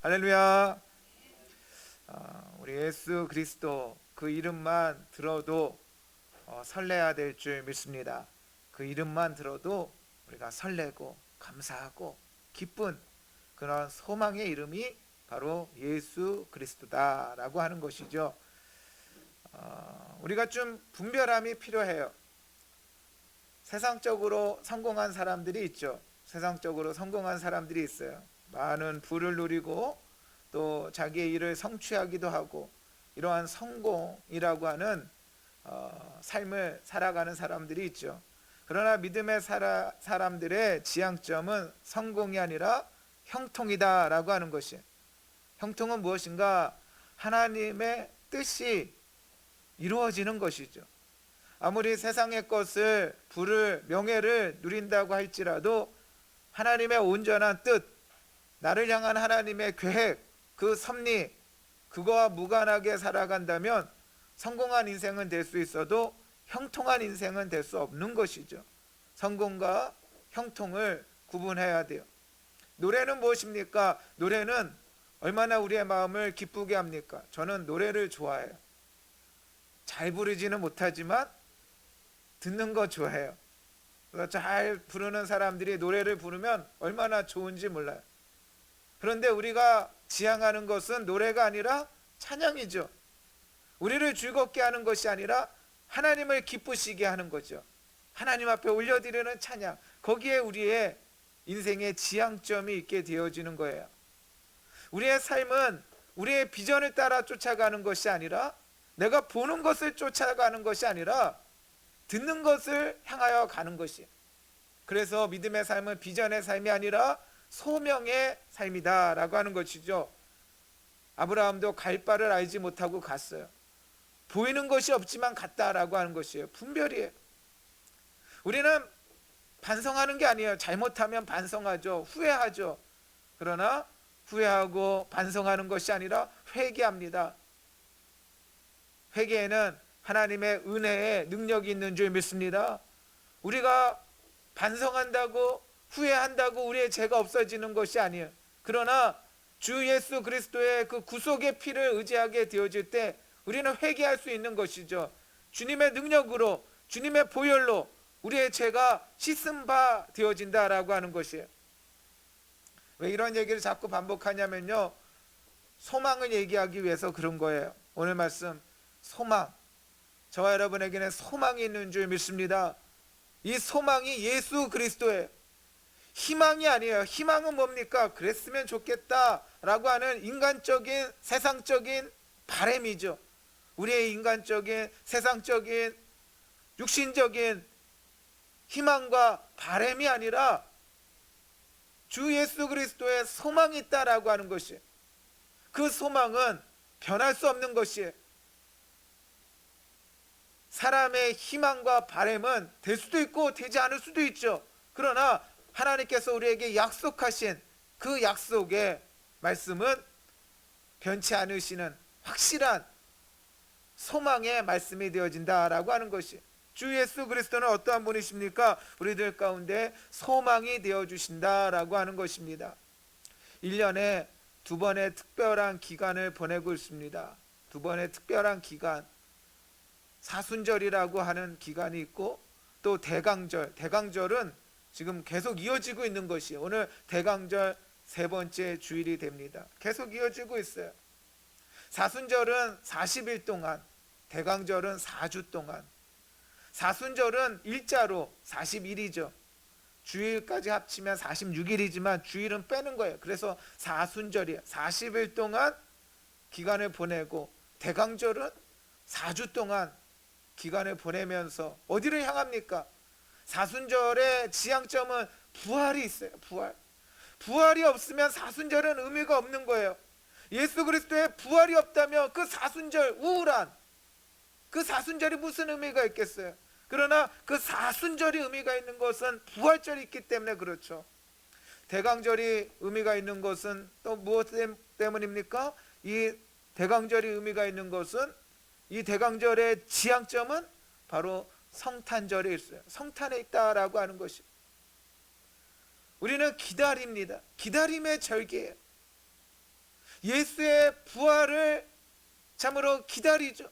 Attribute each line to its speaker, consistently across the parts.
Speaker 1: 할렐루야. 우리 예수 그리스도 그 이름만 들어도 설레야 될 줄 믿습니다. 그 이름만 들어도 우리가 설레고 감사하고 기쁜 그런 소망의 이름이 바로 예수 그리스도다라고 하는 것이죠. 우리가 좀 분별함이 필요해요. 세상적으로 성공한 사람들이 있죠. 세상적으로 성공한 사람들이 있어요. 많은 부를 누리고 또 자기의 일을 성취하기도 하고 이러한 성공이라고 하는 삶을 살아가는 사람들이 있죠. 그러나 믿음의 사람들의 지향점은 성공이 아니라 형통이다라고 하는 것이. 형통은 무엇인가? 하나님의 뜻이 이루어지는 것이죠. 아무리 세상의 것을, 부를, 명예를 누린다고 할지라도 하나님의 온전한 뜻, 나를 향한 하나님의 계획, 그 섭리, 그거와 무관하게 살아간다면 성공한 인생은 될 수 있어도 형통한 인생은 될 수 없는 것이죠. 성공과 형통을 구분해야 돼요. 노래는 무엇입니까? 노래는 얼마나 우리의 마음을 기쁘게 합니까? 저는 노래를 좋아해요. 잘 부르지는 못하지만 듣는 거 좋아해요. 잘 부르는 사람들이 노래를 부르면 얼마나 좋은지 몰라요. 그런데 우리가 지향하는 것은 노래가 아니라 찬양이죠. 우리를 즐겁게 하는 것이 아니라 하나님을 기쁘시게 하는 거죠. 하나님 앞에 올려드리는 찬양, 거기에 우리의 인생의 지향점이 있게 되어지는 거예요. 우리의 삶은 우리의 비전을 따라 쫓아가는 것이 아니라, 내가 보는 것을 쫓아가는 것이 아니라 듣는 것을 향하여 가는 것이에요. 그래서 믿음의 삶은 비전의 삶이 아니라 소명의 삶이다라고 하는 것이죠. 아브라함도 갈 바를 알지 못하고 갔어요. 보이는 것이 없지만 갔다라고 하는 것이에요. 분별이에요. 우리는 반성하는 게 아니에요. 잘못하면 반성하죠. 후회하죠. 그러나 후회하고 반성하는 것이 아니라 회개합니다. 회개에는 하나님의 은혜의 능력이 있는 줄 믿습니다. 우리가 반성한다고 후회한다고 우리의 죄가 없어지는 것이 아니에요. 그러나 주 예수 그리스도의 그 구속의 피를 의지하게 되어질 때 우리는 회개할 수 있는 것이죠. 주님의 능력으로, 주님의 보혈로 우리의 죄가 씻음 바 되어진다라고 하는 것이에요. 왜 이런 얘기를 자꾸 반복하냐면요, 소망을 얘기하기 위해서 그런 거예요. 오늘 말씀 소망, 저와 여러분에게는 소망이 있는 줄 믿습니다. 이 소망이 예수 그리스도예요. 희망이 아니에요. 희망은 뭡니까? 그랬으면 좋겠다라고 하는 인간적인 세상적인 바람이죠. 우리의 인간적인 세상적인 육신적인 희망과 바람이 아니라 주 예수 그리스도의 소망이 있다라고 하는 것이, 그 소망은 변할 수 없는 것이에요. 사람의 희망과 바람은 될 수도 있고 되지 않을 수도 있죠. 그러나 하나님께서 우리에게 약속하신 그 약속의 말씀은 변치 않으시는 확실한 소망의 말씀이 되어진다라고 하는 것이, 주 예수 그리스도는 어떠한 분이십니까? 우리들 가운데 소망이 되어주신다라고 하는 것입니다. 1년에 2번의 특별한 기간을 보내고 있습니다. 2번의 특별한 기간, 사순절이라고 하는 기간이 있고 또 대강절, 대강절은 지금 계속 이어지고 있는 것이에요. 오늘 대강절 3번째 주일이 됩니다. 계속 이어지고 있어요. 사순절은 40일 동안, 대강절은 4주 동안. 사순절은 일자로 40일이죠. 주일까지 합치면 46일이지만 주일은 빼는 거예요. 그래서 사순절이에요. 40일 동안 기간을 보내고, 대강절은 4주 동안 기간을 보내면서 어디를 향합니까? 사순절의 지향점은 부활이 있어요. 부활이 없으면 사순절은 의미가 없는 거예요. 예수 그리스도의 부활이 없다면 그 사순절, 우울한 그 사순절이 무슨 의미가 있겠어요? 그러나 그 사순절이 의미가 있는 것은 부활절이 있기 때문에 그렇죠. 대강절이 의미가 있는 것은 또 무엇 때문입니까? 이 대강절이 의미가 있는 것은, 이 대강절의 지향점은 바로 성탄절에 있어요. 성탄에 있다라고 하는 것이. 우리는 기다립니다. 기다림의 절기예요. 예수의 부활을 참으로 기다리죠.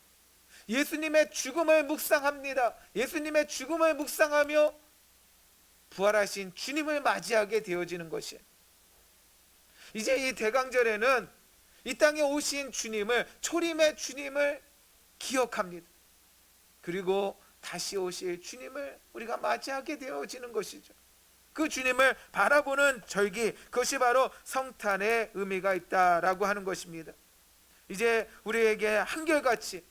Speaker 1: 예수님의 죽음을 묵상합니다. 예수님의 죽음을 묵상하며 부활하신 주님을 맞이하게 되어지는 것이에요. 이제 이 대강절에는 이 땅에 오신 주님을, 초림의 주님을 기억합니다. 그리고 다시 오실 주님을 우리가 맞이하게 되어지는 것이죠. 그 주님을 바라보는 절기, 그것이 바로 성탄의 의미가 있다라고 하는 것입니다. 이제 우리에게 한결같이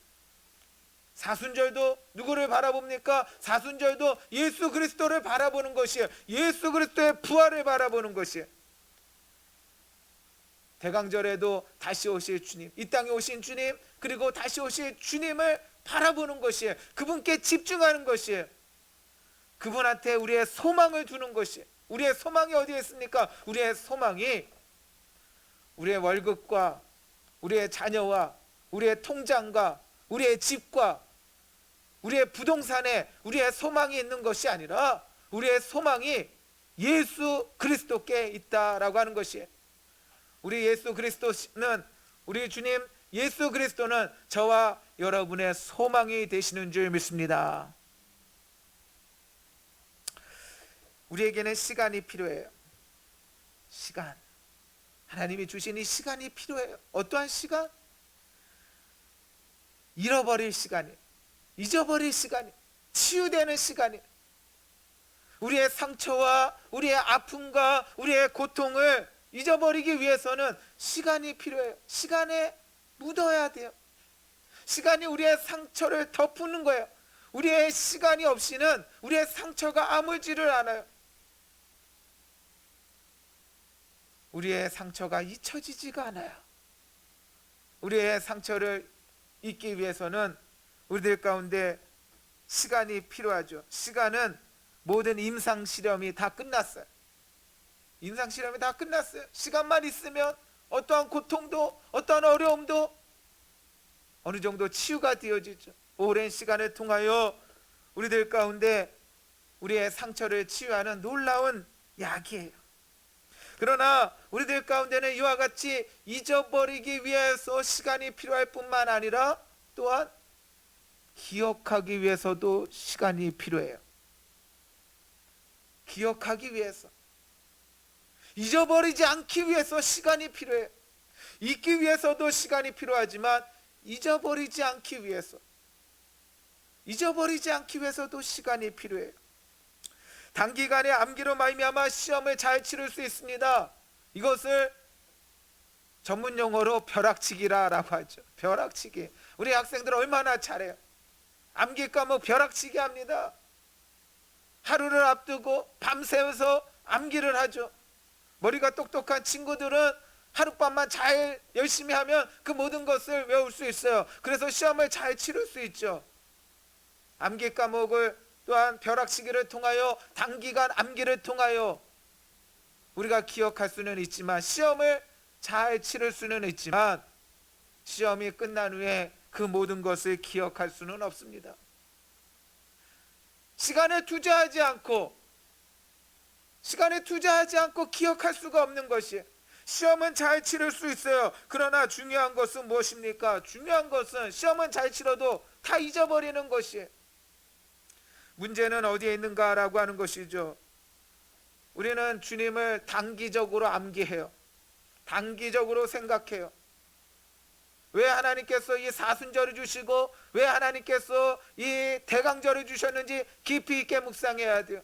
Speaker 1: 사순절도 누구를 바라봅니까? 사순절도 예수 그리스도를 바라보는 것이에요. 예수 그리스도의 부활을 바라보는 것이에요. 대강절에도 다시 오실 주님, 이 땅에 오신 주님, 그리고 다시 오실 주님을 바라보는 것이에요. 그분께 집중하는 것이에요. 그분한테 우리의 소망을 두는 것이에요. 우리의 소망이 어디에 있습니까? 우리의 소망이 우리의 월급과 우리의 자녀와 우리의 통장과 우리의 집과 우리의 부동산에 우리의 소망이 있는 것이 아니라 우리의 소망이 예수 그리스도께 있다라고 하는 것이에요. 우리 예수 그리스도는, 우리 주님 예수 그리스도는 저와 여러분의 소망이 되시는 줄 믿습니다. 우리에게는 시간이 필요해요. 시간, 하나님이 주신 이 시간이 필요해요. 어떠한 시간? 잃어버릴 시간이, 잊어버릴 시간이, 치유되는 시간이, 우리의 상처와 우리의 아픔과 우리의 고통을 잊어버리기 위해서는 시간이 필요해요. 시간에 묻어야 돼요. 시간이 우리의 상처를 덮는 거예요. 우리의 시간이 없이는 우리의 상처가 아물지를 않아요. 우리의 상처가 잊혀지지가 않아요. 우리의 상처를 잊기 위해서는 우리들 가운데 시간이 필요하죠. 시간은 모든 임상실험이 다 끝났어요. 임상실험이 다 끝났어요. 시간만 있으면 어떠한 고통도 어떠한 어려움도 어느 정도 치유가 되어지죠. 오랜 시간을 통하여 우리들 가운데 우리의 상처를 치유하는 놀라운 약이에요. 그러나 우리들 가운데는 이와 같이 잊어버리기 위해서 시간이 필요할 뿐만 아니라 또한 기억하기 위해서도 시간이 필요해요. 기억하기 위해서, 잊어버리지 않기 위해서 시간이 필요해요. 잊기 위해서도 시간이 필요하지만 잊어버리지 않기 위해서도 시간이 필요해요. 단기간에 암기로 말미암아 시험을 잘 치를 수 있습니다. 이것을 전문 용어로 벼락치기라고 하죠. 벼락치기. 우리 학생들 얼마나 잘해요. 암기 과목 벼락치기 합니다. 하루를 앞두고 밤새워서 암기를 하죠. 머리가 똑똑한 친구들은 하룻밤만 잘 열심히 하면 그 모든 것을 외울 수 있어요. 그래서 시험을 잘 치를 수 있죠. 암기 과목을 또한 벼락치기를 통하여, 단기간 암기를 통하여 우리가 기억할 수는 있지만, 시험을 잘 치를 수는 있지만 시험이 끝난 후에 그 모든 것을 기억할 수는 없습니다. 시간에 투자하지 않고 기억할 수가 없는 것이, 시험은 잘 치를 수 있어요. 그러나 중요한 것은 무엇입니까? 중요한 것은 시험은 잘 치러도 다 잊어버리는 것이에요. 문제는 어디에 있는가라고 하는 것이죠. 우리는 주님을 단기적으로 암기해요. 단기적으로 생각해요. 왜 하나님께서 이 사순절을 주시고 왜 하나님께서 이 대강절을 주셨는지 깊이 있게 묵상해야 돼요.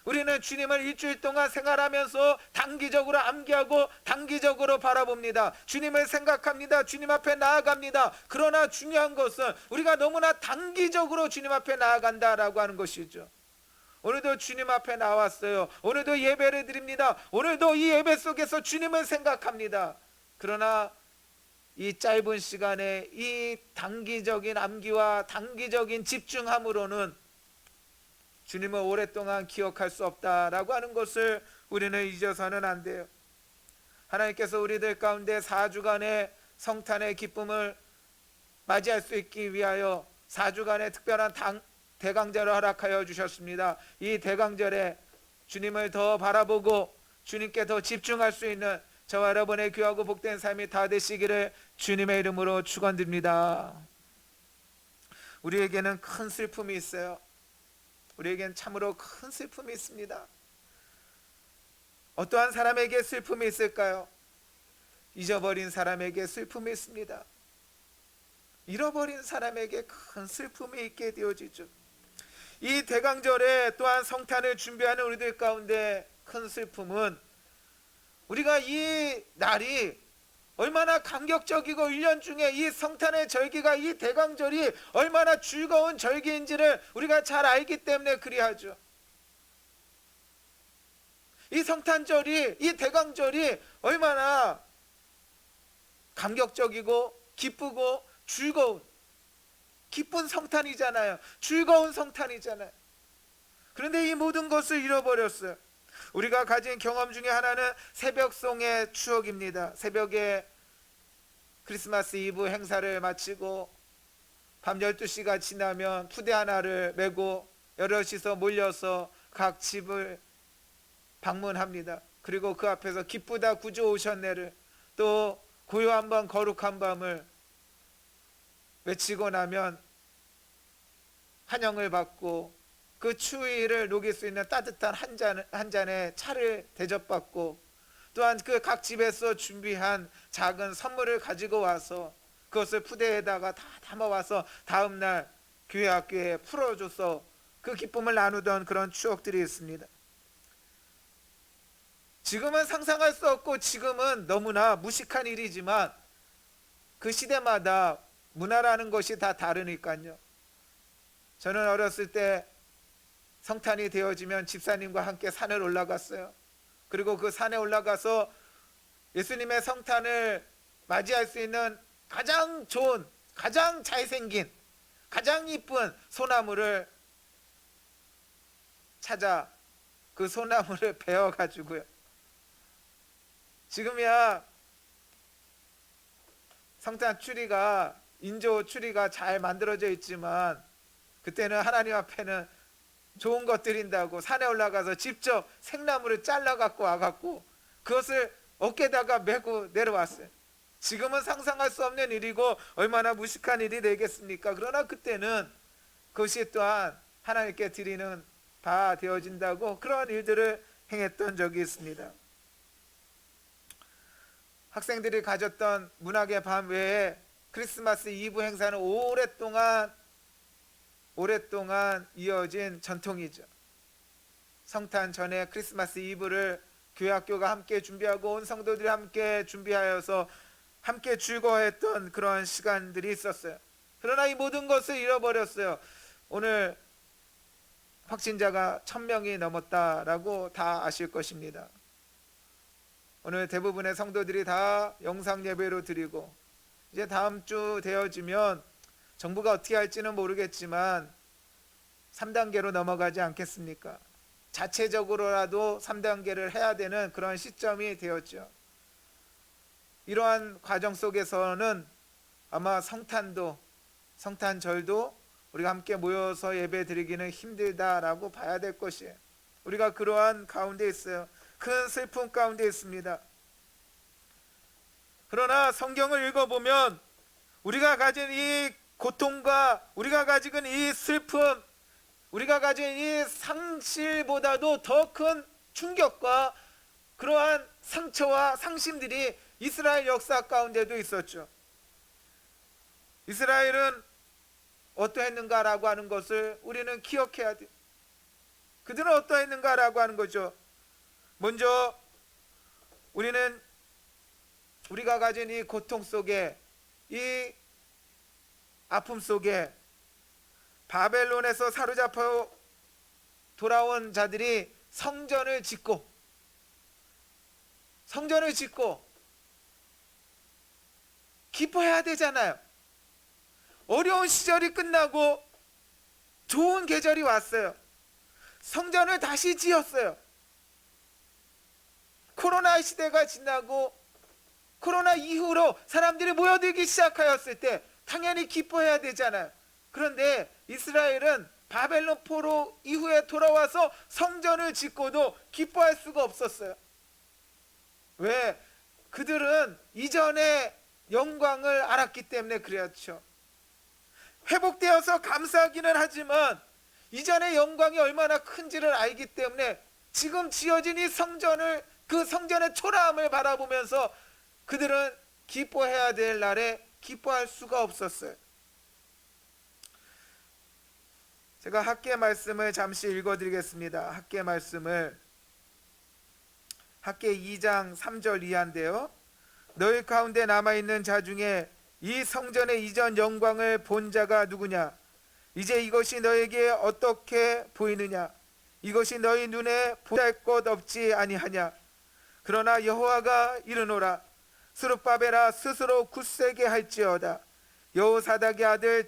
Speaker 1: 우리는 주님을 일주일 동안 생활하면서 단기적으로 암기하고 단기적으로 바라봅니다. 주님을 생각합니다. 주님 앞에 나아갑니다. 그러나 중요한 것은 우리가 너무나 단기적으로 주님 앞에 나아간다라고 하는 것이죠. 오늘도 주님 앞에 나왔어요. 오늘도 예배를 드립니다. 오늘도 이 예배 속에서 주님을 생각합니다. 그러나 이 짧은 시간에 이 단기적인 암기와 단기적인 집중함으로는 주님을 오랫동안 기억할 수 없다라고 하는 것을 우리는 잊어서는 안 돼요. 하나님께서 우리들 가운데 4주간의 성탄의 기쁨을 맞이할 수 있기 위하여 4주간의 특별한 대강절을 허락하여 주셨습니다. 이 대강절에 주님을 더 바라보고 주님께 더 집중할 수 있는 저와 여러분의 귀하고 복된 삶이 다 되시기를 주님의 이름으로 축원드립니다. 우리에게는 큰 슬픔이 있어요. 우리에겐 참으로 큰 슬픔이 있습니다. 어떠한 사람에게 슬픔이 있을까요? 잊어버린 사람에게 슬픔이 있습니다. 잃어버린 사람에게 큰 슬픔이 있게 되어지죠. 이 대강절에 또한 성탄을 준비하는 우리들 가운데 큰 슬픔은 우리가 이 날이 얼마나 감격적이고 1년 중에 이 성탄의 절기가, 이 대강절이 얼마나 즐거운 절기인지를 우리가 잘 알기 때문에 그리하죠. 이 성탄절이, 이 대강절이 얼마나 감격적이고 기쁘고 즐거운, 기쁜 성탄이잖아요. 즐거운 성탄이잖아요. 그런데 이 모든 것을 잃어버렸어요. 우리가 가진 경험 중에 하나는 새벽송의 추억입니다. 새벽에 크리스마스 이브 행사를 마치고 밤 12시가 지나면 푸대 하나를 메고 여럿이서 몰려서 각 집을 방문합니다. 그리고 그 앞에서 기쁘다 구주 오셨네를, 또 고요한 밤 거룩한 밤을 외치고 나면 환영을 받고 그 추위를 녹일 수 있는 따뜻한 한 잔의 차를 대접받고, 또한 그 각 집에서 준비한 작은 선물을 가지고 와서 그것을 푸대에다가 다 담아와서 다음날 교회 학교에 풀어줘서 그 기쁨을 나누던 그런 추억들이 있습니다. 지금은 상상할 수 없고 지금은 너무나 무식한 일이지만 그 시대마다 문화라는 것이 다 다르니까요. 저는 어렸을 때 성탄이 되어지면 집사님과 함께 산을 올라갔어요. 그리고 그 산에 올라가서 예수님의 성탄을 맞이할 수 있는 가장 좋은, 가장 잘생긴, 가장 이쁜 소나무를 찾아 그 소나무를 베어가지고요. 지금이야 성탄 추리가, 인조 추리가 잘 만들어져 있지만 그때는 하나님 앞에는 좋은 것 드린다고 산에 올라가서 직접 생나무를 잘라 갖고 와갖고 그것을 어깨다가 메고 내려왔어요. 지금은 상상할 수 없는 일이고 얼마나 무식한 일이 되겠습니까? 그러나 그때는 그것이 또한 하나님께 드리는 바 되어진다고 그런 일들을 행했던 적이 있습니다. 학생들이 가졌던 문학의 밤 외에 크리스마스 이브 행사는 오랫동안 이어진 전통이죠. 성탄 전에 크리스마스 이브를 교회 학교가 함께 준비하고 온 성도들이 함께 준비하여서 함께 즐거워했던 그런 시간들이 있었어요. 그러나 이 모든 것을 잃어버렸어요. 오늘 확진자가 1000명이 넘었다라고 다 아실 것입니다. 오늘 대부분의 성도들이 다 영상 예배로 드리고 이제 다음 주 되어지면 정부가 어떻게 할지는 모르겠지만 3단계로 넘어가지 않겠습니까? 자체적으로라도 3단계를 해야 되는 그런 시점이 되었죠. 이러한 과정 속에서는 아마 성탄절도 우리가 함께 모여서 예배 드리기는 힘들다라고 봐야 될 것이에요. 우리가 그러한 가운데 있어요. 큰 슬픔 가운데 있습니다. 그러나 성경을 읽어보면 우리가 가진 이 고통과 우리가 가진 이 슬픔, 우리가 가진 이 상실보다도 더 큰 충격과 그러한 상처와 상심들이 이스라엘 역사 가운데도 있었죠. 이스라엘은 어떠했는가라고 하는 것을 우리는 기억해야 돼요. 그들은 어떠했는가라고 하는 거죠. 먼저 우리가 가진 이 고통 속에, 이 아픔 속에 바벨론에서 사로잡혀 돌아온 자들이 성전을 짓고 기뻐해야 되잖아요. 어려운 시절이 끝나고 좋은 계절이 왔어요. 성전을 다시 지었어요. 코로나 시대가 지나고 코로나 이후로 사람들이 모여들기 시작하였을 때 당연히 기뻐해야 되잖아요. 그런데 이스라엘은 바벨론 포로 이후에 돌아와서 성전을 짓고도 기뻐할 수가 없었어요. 왜? 그들은 이전의 영광을 알았기 때문에 그렇죠. 회복되어서 감사하기는 하지만 이전의 영광이 얼마나 큰지를 알기 때문에 지금 지어진 이 성전을, 그 성전의 초라함을 바라보면서 그들은 기뻐해야 될 날에 기뻐할 수가 없었어요. 제가 학계 말씀을 잠시 읽어드리겠습니다. 학계 말씀을, 학계 2장 3절 이하인데요. 너희 가운데 남아있는 자 중에 이 성전의 이전 영광을 본 자가 누구냐? 이제 이것이 너에게 어떻게 보이느냐? 이것이 너희 눈에 보잘 것 없지 아니하냐? 그러나 여호와가 이르노라. 스룹바벨아 스스로 굳세게 할지어다. 여호사닥의 아들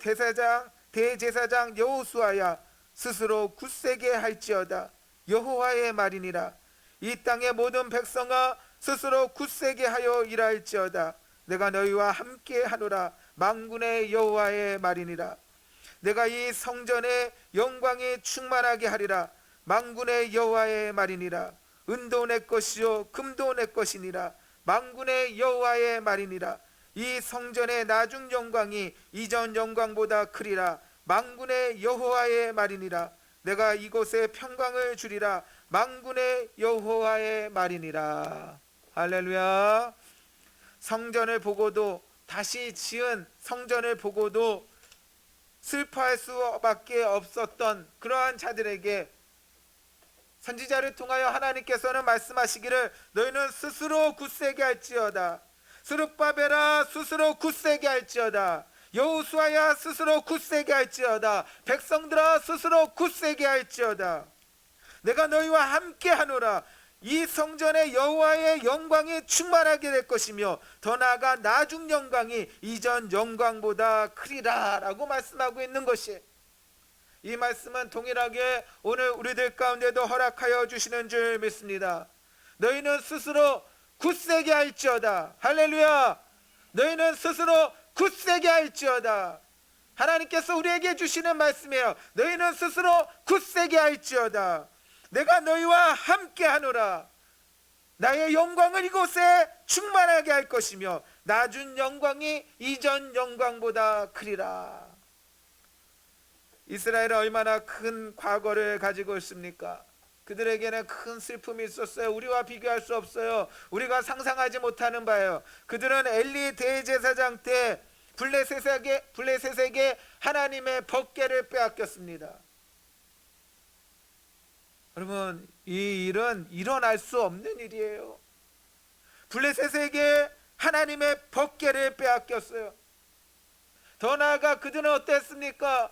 Speaker 1: 대제사장 여호수아야 스스로 굳세게 할지어다. 여호와의 말이니라. 이 땅의 모든 백성아 스스로 굳세게 하여 일할지어다. 내가 너희와 함께 하노라. 만군의 여호와의 말이니라. 내가 이 성전의 영광이 충만하게 하리라. 만군의 여호와의 말이니라. 은도 내 것이요 금도 내 것이니라. 만군의 여호와의 말이니라. 이 성전의 나중 영광이 이전 영광보다 크리라. 만군의 여호와의 말이니라. 내가 이곳에 평강을 주리라. 만군의 여호와의 말이니라. 할렐루야. 성전을 보고도, 다시 지은 성전을 보고도 슬퍼할 수밖에 없었던 그러한 자들에게 선지자를 통하여 하나님께서는 말씀하시기를 너희는 스스로 굳세게 할지어다. 스룹바벨아 스스로 굳세게 할지어다. 여호수아야 스스로 굳세게 할지어다. 백성들아 스스로 굳세게 할지어다. 내가 너희와 함께 하노라. 이 성전의 여호와의 영광이 충만하게 될 것이며 더 나아가 나중 영광이 이전 영광보다 크리라 라고 말씀하고 있는 것이, 이 말씀은 동일하게 오늘 우리들 가운데도 허락하여 주시는 줄 믿습니다. 너희는 스스로 굳세게 할지어다. 할렐루야. 너희는 스스로 굳세게 할지어다. 하나님께서 우리에게 주시는 말씀이에요. 너희는 스스로 굳세게 할지어다. 내가 너희와 함께 하노라. 나의 영광을 이곳에 충만하게 할 것이며 나중 영광이 이전 영광보다 크리라. 이스라엘은 얼마나 큰 과거를 가지고 있습니까? 그들에게는 큰 슬픔이 있었어요. 우리와 비교할 수 없어요. 우리가 상상하지 못하는 바예요. 그들은 엘리 대제사장 때 블레셋에게 하나님의 법궤를 빼앗겼습니다. 여러분, 이 일은 일어날 수 없는 일이에요. 블레셋에게 하나님의 법궤를 빼앗겼어요. 더 나아가 그들은 어땠습니까?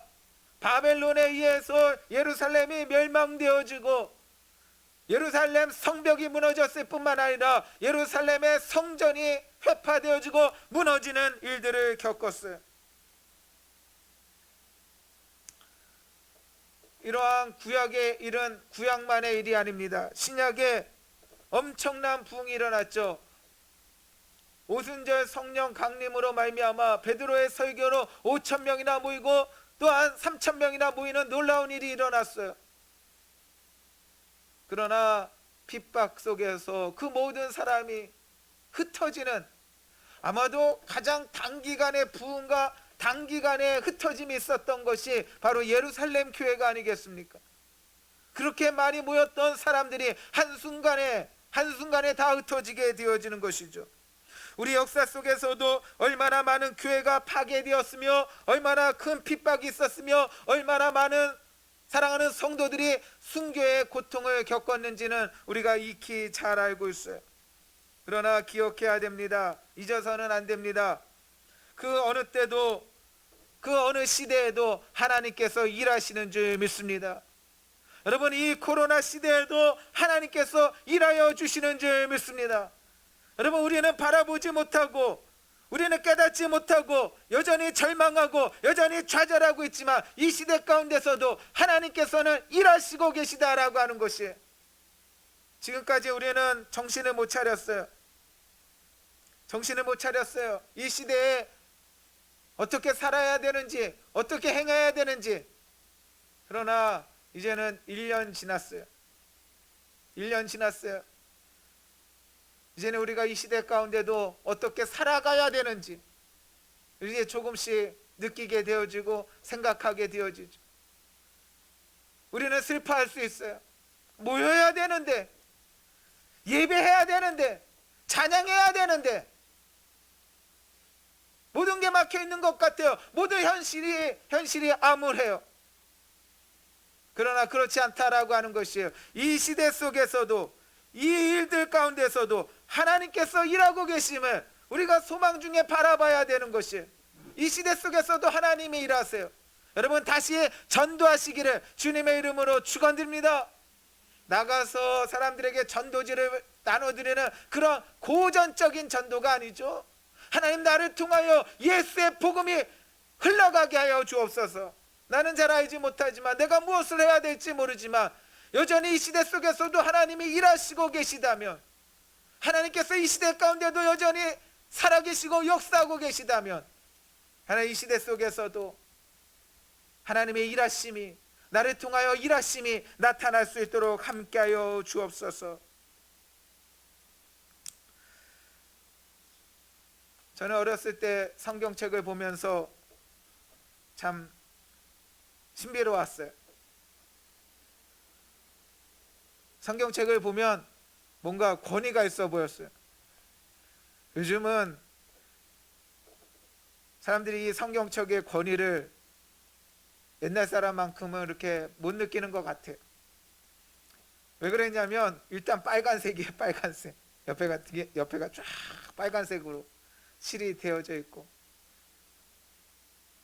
Speaker 1: 바벨론에 의해서 예루살렘이 멸망되어지고 예루살렘 성벽이 무너졌을 뿐만 아니라 예루살렘의 성전이 회파되어지고 무너지는 일들을 겪었어요. 이러한 구약의 일은 구약만의 일이 아닙니다. 신약에 엄청난 부흥이 일어났죠. 오순절 성령 강림으로 말미암아 베드로의 설교로 5,000명이나 모이고 또한 3,000명이나 모이는 놀라운 일이 일어났어요. 그러나 핍박 속에서 그 모든 사람이 흩어지는, 아마도 가장 단기간의 부흥과 단기간에 흩어짐이 있었던 것이 바로 예루살렘 교회가 아니겠습니까? 그렇게 많이 모였던 사람들이 한순간에 다 흩어지게 되어지는 것이죠. 우리 역사 속에서도 얼마나 많은 교회가 파괴되었으며 얼마나 큰 핍박이 있었으며 얼마나 많은 사랑하는 성도들이 순교의 고통을 겪었는지는 우리가 익히 잘 알고 있어요. 그러나 기억해야 됩니다. 잊어서는 안 됩니다. 그 어느 때도 그 어느 시대에도 하나님께서 일하시는 줄 믿습니다. 여러분, 이 코로나 시대에도 하나님께서 일하여 주시는 줄 믿습니다. 여러분, 우리는 바라보지 못하고 우리는 깨닫지 못하고 여전히 절망하고 여전히 좌절하고 있지만 이 시대 가운데서도 하나님께서는 일하시고 계시다라고 하는 것이, 지금까지 우리는 정신을 못 차렸어요. 이 시대에 어떻게 살아야 되는지, 어떻게 행해야 되는지. 그러나 이제는 1년 지났어요. 이제는 우리가 이 시대 가운데도 어떻게 살아가야 되는지 이제 조금씩 느끼게 되어지고 생각하게 되어지죠. 우리는 슬퍼할 수 있어요. 모여야 되는데, 예배해야 되는데, 찬양해야 되는데 모든 게 막혀 있는 것 같아요. 모든 현실이 암울해요. 그러나 그렇지 않다라고 하는 것이에요. 이 시대 속에서도, 이 일들 가운데서도 하나님께서 일하고 계심을 우리가 소망 중에 바라봐야 되는 것이에요. 이 시대 속에서도 하나님이 일하세요. 여러분, 다시 전도하시기를 주님의 이름으로 축원드립니다. 나가서 사람들에게 전도지를 나눠드리는 그런 고전적인 전도가 아니죠. 하나님, 나를 통하여 예수의 복음이 흘러가게 하여 주옵소서. 나는 잘 알지 못하지만, 내가 무엇을 해야 될지 모르지만 여전히 이 시대 속에서도 하나님이 일하시고 계시다면, 하나님께서 이 시대 가운데도 여전히 살아계시고 역사하고 계시다면, 하나님, 이 시대 속에서도 하나님의 일하심이, 나를 통하여 일하심이 나타날 수 있도록 함께하여 주옵소서. 저는 어렸을 때 성경책을 보면서 참 신비로웠어요. 성경책을 보면 뭔가 권위가 있어 보였어요. 요즘은 사람들이 이 성경책의 권위를 옛날 사람만큼은 이렇게 못 느끼는 것 같아요. 왜 그랬냐면, 일단 빨간색이에요. 빨간색. 옆에가 쫙 빨간색으로 칠이 되어져 있고,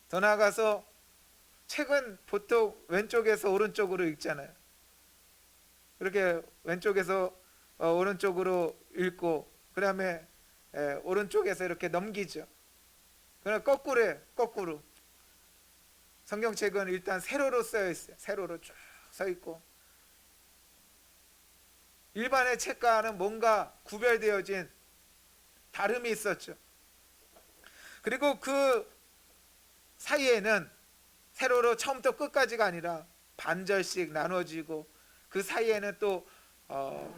Speaker 1: 더 나아가서 책은 보통 왼쪽에서 오른쪽으로 읽잖아요. 그렇게 왼쪽에서 오른쪽으로 읽고, 그 다음에 오른쪽에서 이렇게 넘기죠. 그러나 거꾸로예요. 거꾸로. 성경책은 일단 세로로 쓰여 있어요. 세로로 쭉 서 있고, 일반의 책과는 뭔가 구별되어진 다름이 있었죠. 그리고 그 사이에는 세로로 처음부터 끝까지가 아니라 반절씩 나눠지고, 그 사이에는 또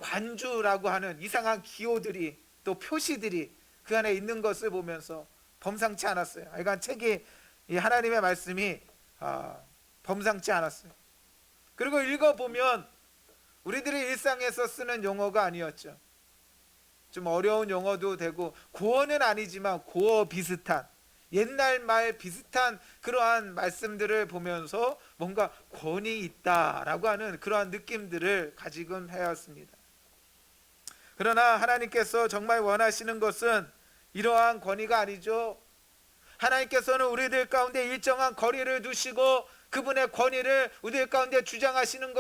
Speaker 1: 관주라고 하는 이상한 기호들이, 또 표시들이 그 안에 있는 것을 보면서 범상치 않았어요. 그러니까 책이, 이 하나님의 말씀이 범상치 않았어요. 그리고 읽어보면 우리들이 일상에서 쓰는 용어가 아니었죠. 좀 어려운 용어도 되고, 고어는 아니지만 고어 비슷한, 옛날 말 비슷한 그러한 말씀들을 보면서 뭔가 권위 있다라고 하는 그러한 느낌들을 가지곤 해왔습니다. 그러나 하나님께서 정말 원하시는 것은 이러한 권위가 아니죠. 하나님께서는 우리들 가운데 일정한 거리를 두시고 그분의 권위를 우리들 가운데 주장하시는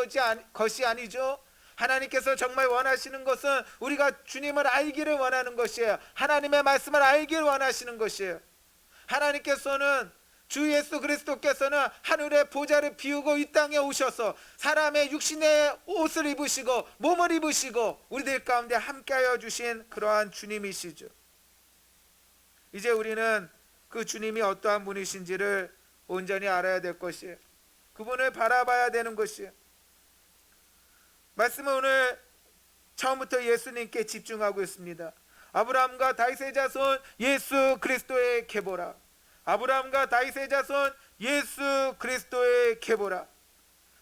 Speaker 1: 것이 아니죠. 하나님께서 정말 원하시는 것은 우리가 주님을 알기를 원하는 것이에요. 하나님의 말씀을 알기를 원하시는 것이에요. 하나님께서는, 주 예수 그리스도께서는 하늘의 보좌를 비우고 이 땅에 오셔서 사람의 육신의 옷을 입으시고 몸을 입으시고 우리들 가운데 함께하여 주신 그러한 주님이시죠. 이제 우리는 그 주님이 어떠한 분이신지를 온전히 알아야 될 것이에요. 그분을 바라봐야 되는 것이에요. 말씀은 오늘 처음부터 예수님께 집중하고 있습니다. 아브라함과 다윗의 자손 예수 그리스도의 계보라. 아브라함과 다윗의 자손 예수 그리스도의 계보라.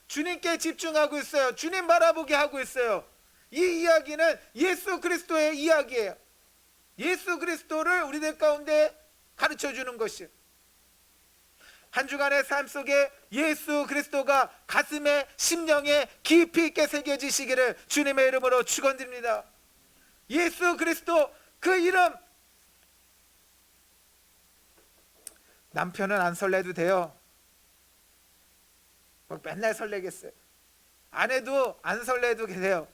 Speaker 1: 주님께 집중하고 있어요. 주님 바라보게 하고 있어요. 이 이야기는 예수 그리스도의 이야기예요. 예수 그리스도를 우리들 가운데 가르쳐 주는 것이에요. 한 주간의 삶 속에 예수 그리스도가 가슴에, 심령에 깊이 있게 새겨지시기를 주님의 이름으로 축원드립니다. 예수 그리스도, 그 이름. 남편은 안 설레도 돼요. 맨날 설레겠어요. 아내도 안 설레도 돼요.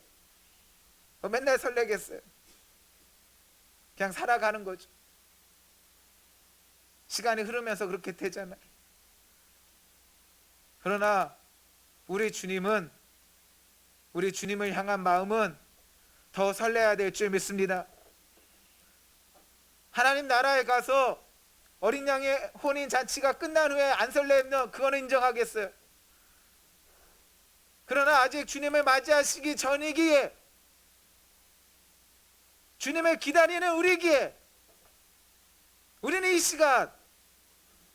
Speaker 1: 맨날 설레겠어요. 그냥 살아가는 거죠. 시간이 흐르면서 그렇게 되잖아요. 그러나 우리 주님을 향한 마음은 더 설레야 될 줄 믿습니다. 하나님 나라에 가서 어린 양의 혼인 잔치가 끝난 후에 안 설레면 그거는 인정하겠어요. 그러나 아직 주님을 맞이하시기 전이기에 주님을 기다리는 우리기에 우리는 이 시간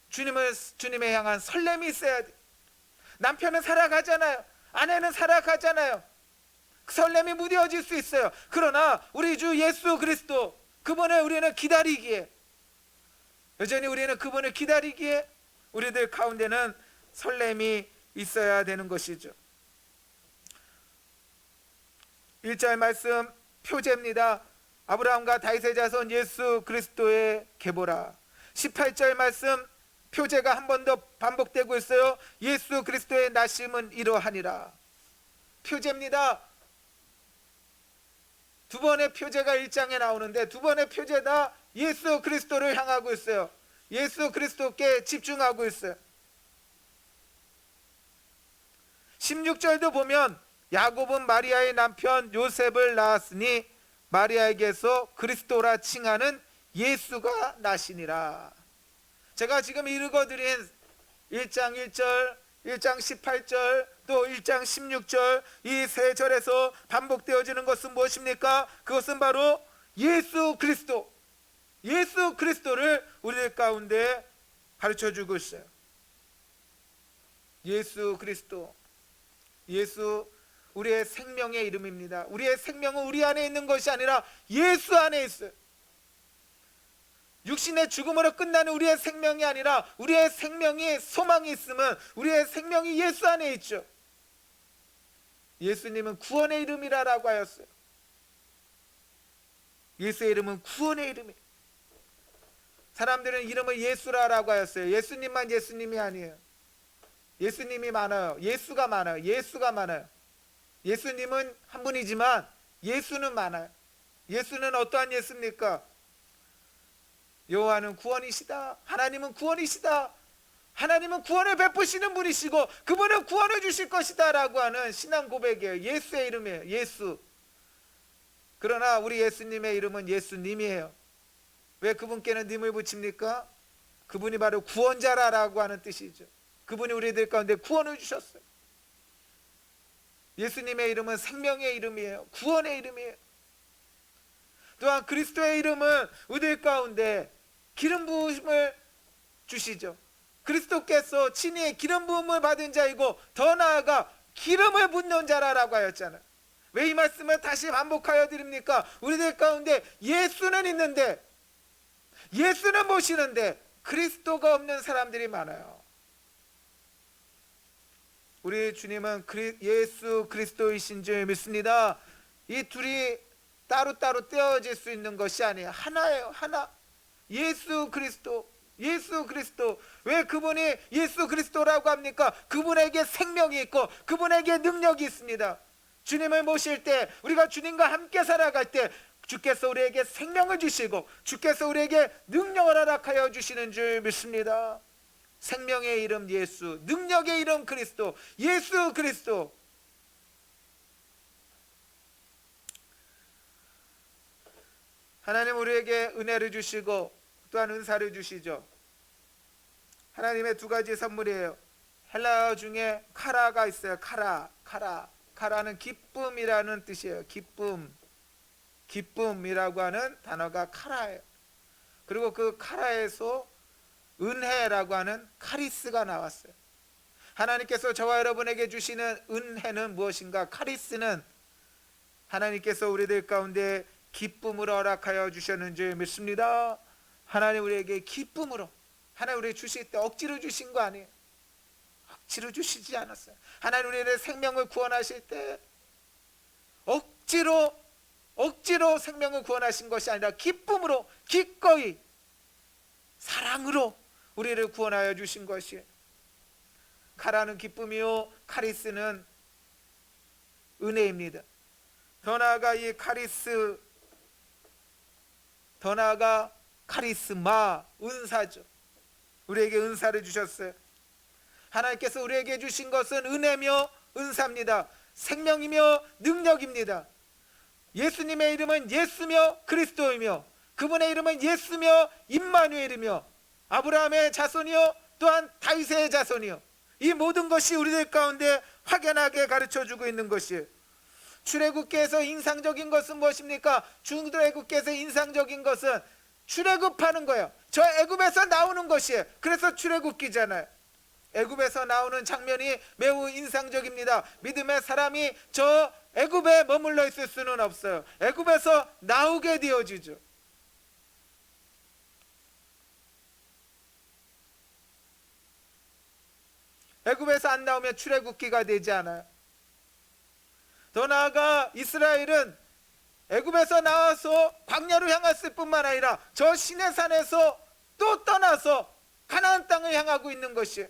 Speaker 1: 주님을 향한 설렘이 있어야 돼. 남편은 살아가잖아요. 아내는 살아가잖아요. 그 설렘이 무뎌질 수 있어요. 그러나 우리 주 예수 그리스도, 그분을 우리는 기다리기에, 여전히 우리는 그분을 기다리기에 우리들 가운데는 설렘이 있어야 되는 것이죠. 1절 말씀 표제입니다. 아브라함과 다윗의 자손 예수 그리스도의 계보라. 18절 말씀 표제가 한 번 더 반복되고 있어요. 예수 그리스도의 나심은 이러하니라. 표제입니다. 두 번의 표제가 1장에 나오는데 두 번의 표제 다 예수 그리스도를 향하고 있어요. 예수 그리스도께 집중하고 있어요. 16절도 보면 야곱은 마리아의 남편 요셉을 낳았으니 마리아에게서 그리스도라 칭하는 예수가 나시니라. 제가 지금 읽어드린 1장 1절, 1장 18절, 또 1장 16절 이 세 절에서 반복되어지는 것은 무엇입니까? 그것은 바로 예수 그리스도, 예수 그리스도를 우리들 가운데 가르쳐주고 있어요. 예수 그리스도, 예수 우리의 생명의 이름입니다. 우리의 생명은 우리 안에 있는 것이 아니라 예수 안에 있어요. 육신의 죽음으로 끝나는 우리의 생명이 아니라 우리의 생명이 소망이 있으면 우리의 생명이 예수 안에 있죠. 예수님은 구원의 이름이라고 하였어요. 예수의 이름은 구원의 이름이에요. 사람들은 이름을 예수라고 하였어요. 예수님만 예수님이 아니에요. 예수님이 많아요. 예수가 많아요. 예수가 많아요. 예수님은 한 분이지만 예수는 많아요. 예수는 어떠한 예수입니까? 여호와는 구원이시다. 하나님은 구원이시다. 하나님은 구원을 베푸시는 분이시고 그분은 구원을 주실 것이다 라고 하는 신앙 고백이에요. 예수의 이름이에요. 예수. 그러나 우리 예수님의 이름은 예수님이에요. 왜 그분께는 님을 붙입니까? 그분이 바로 구원자라고 하는 뜻이죠. 그분이 우리들 가운데 구원을 주셨어요. 예수님의 이름은 생명의 이름이에요. 구원의 이름이에요. 또한 그리스도의 이름은 우리들 가운데 기름 부음을 주시죠. 그리스도께서 친히 기름 부음을 받은 자이고 더 나아가 기름을 붓는 자라고 하였잖아요. 왜 이 말씀을 다시 반복하여 드립니까? 우리들 가운데 예수는 있는데, 예수는 모시는데 그리스도가 없는 사람들이 많아요. 우리 주님은 예수 그리스도이신 줄 믿습니다. 이 둘이 따로따로 떼어질 수 있는 것이 아니에요. 하나예요. 하나. 예수 그리스도. 예수 그리스도. 왜 그분이 예수 그리스도라고 합니까? 그분에게 생명이 있고 그분에게 능력이 있습니다. 주님을 모실 때, 우리가 주님과 함께 살아갈 때 주께서 우리에게 생명을 주시고 주께서 우리에게 능력을 허락하여 주시는 줄 믿습니다. 생명의 이름 예수, 능력의 이름 그리스도, 예수 그리스도. 하나님 우리에게 은혜를 주시고 또한 은사를 주시죠. 하나님의 두 가지 선물이에요. 헬라어 중에 카라가 있어요. 카라는 기쁨이라는 뜻이에요. 기쁨이라고 하는 단어가 카라예요. 그리고 그 카라에서 은혜라고 하는 카리스가 나왔어요. 하나님께서 저와 여러분에게 주시는 은혜는 무엇인가? 카리스는 하나님께서 우리들 가운데 기쁨으로 허락하여 주셨는지 믿습니다. 하나님 우리에게 기쁨으로, 하나님 우리에게 주실 때 억지로 주신 거 아니에요. 억지로 주시지 않았어요. 하나님 우리의 생명을 구원하실 때 억지로 생명을 구원하신 것이 아니라 기쁨으로, 기꺼이 사랑으로 우리를 구원하여 주신 것이에요. 카라는 기쁨이요, 카리스는 은혜입니다. 더 나아가 이 더 나아가 카리스마, 은사죠. 우리에게 은사를 주셨어요. 하나님께서 우리에게 주신 것은 은혜며 은사입니다. 생명이며 능력입니다. 예수님의 이름은 예수며 그리스도이며 그분의 이름은 예수며 임마누엘이며 아브라함의 자손이요 또한 다윗의 자손이요, 이 모든 것이 우리들 가운데 확연하게 가르쳐주고 있는 것이에요. 출애굽기에서 인상적인 것은 무엇입니까? 출애굽기에서 인상적인 것은 출애굽하는 거예요. 저 애굽에서 나오는 것이에요. 그래서 출애굽기잖아요. 애굽에서 나오는 장면이 매우 인상적입니다. 믿음의 사람이 저 애굽에 머물러 있을 수는 없어요. 애굽에서 나오게 되어지죠. 애굽에서 안 나오면 출애굽기가 되지 않아요. 더 나아가 이스라엘은 애굽에서 나와서 광야로 향했을 뿐만 아니라 저 시내산에서 또 떠나서 가나안 땅을 향하고 있는 것이에요.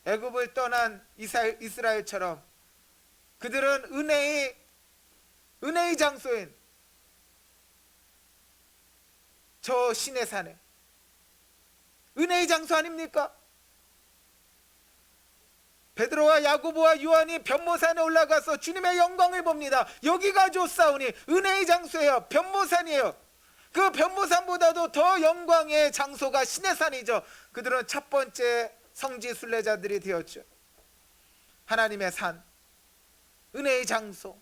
Speaker 1: 애굽을 떠난 이스라엘처럼 그들은 은혜의 장소인 저 시내산에, 은혜의 장소 아닙니까? 베드로와 야고보와 요한이 변모산에 올라가서 주님의 영광을 봅니다. 여기가 좋사오니 은혜의 장소예요. 변모산이에요. 그 변모산보다도 더 영광의 장소가 시내산이죠. 그들은 첫 번째 성지 순례자들이 되었죠. 하나님의 산, 은혜의 장소.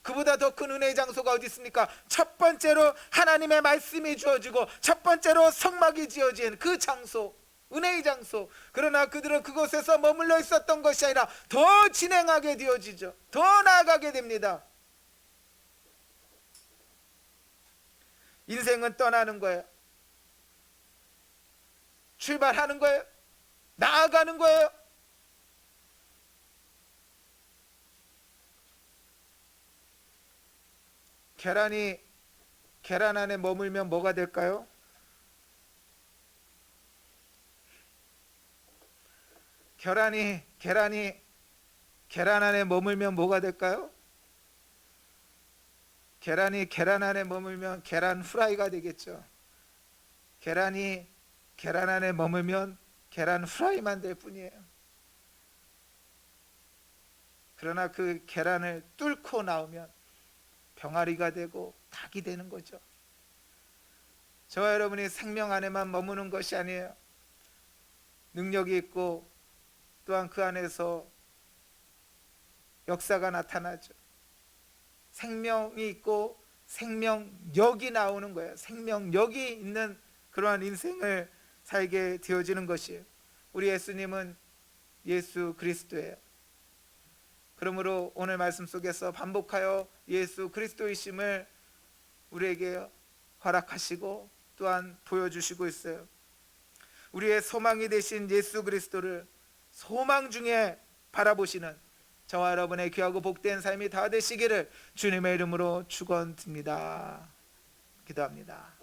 Speaker 1: 그보다 더 큰 은혜의 장소가 어디 있습니까? 첫 번째로 하나님의 말씀이 주어지고 첫 번째로 성막이 지어진 그 장소, 은혜의 장소. 그러나 그들은 그곳에서 머물러 있었던 것이 아니라 더 진행하게 되어지죠. 더 나아가게 됩니다. 인생은 떠나는 거예요. 출발하는 거예요. 나아가는 거예요. 계란 안에 머물면 뭐가 될까요? 계란이 계란 안에 머물면 뭐가 될까요? 계란이 계란 안에 머물면 계란 후라이가 되겠죠. 계란이 계란 안에 머물면 계란 후라이만 될 뿐이에요. 그러나 그 계란을 뚫고 나오면 병아리가 되고 닭이 되는 거죠. 저와 여러분이 생명 안에만 머무는 것이 아니에요. 능력이 있고 또한 그 안에서 역사가 나타나죠. 생명이 있고 생명력이 나오는 거예요. 생명력이 있는 그러한 인생을 살게 되어지는 것이에요. 우리 예수님은 예수 그리스도예요. 그러므로 오늘 말씀 속에서 반복하여 예수 그리스도이심을 우리에게 허락하시고 또한 보여주시고 있어요. 우리의 소망이 되신 예수 그리스도를 소망 중에 바라보시는 저와 여러분의 귀하고 복된 삶이 다 되시기를 주님의 이름으로 축원드립니다. 기도합니다.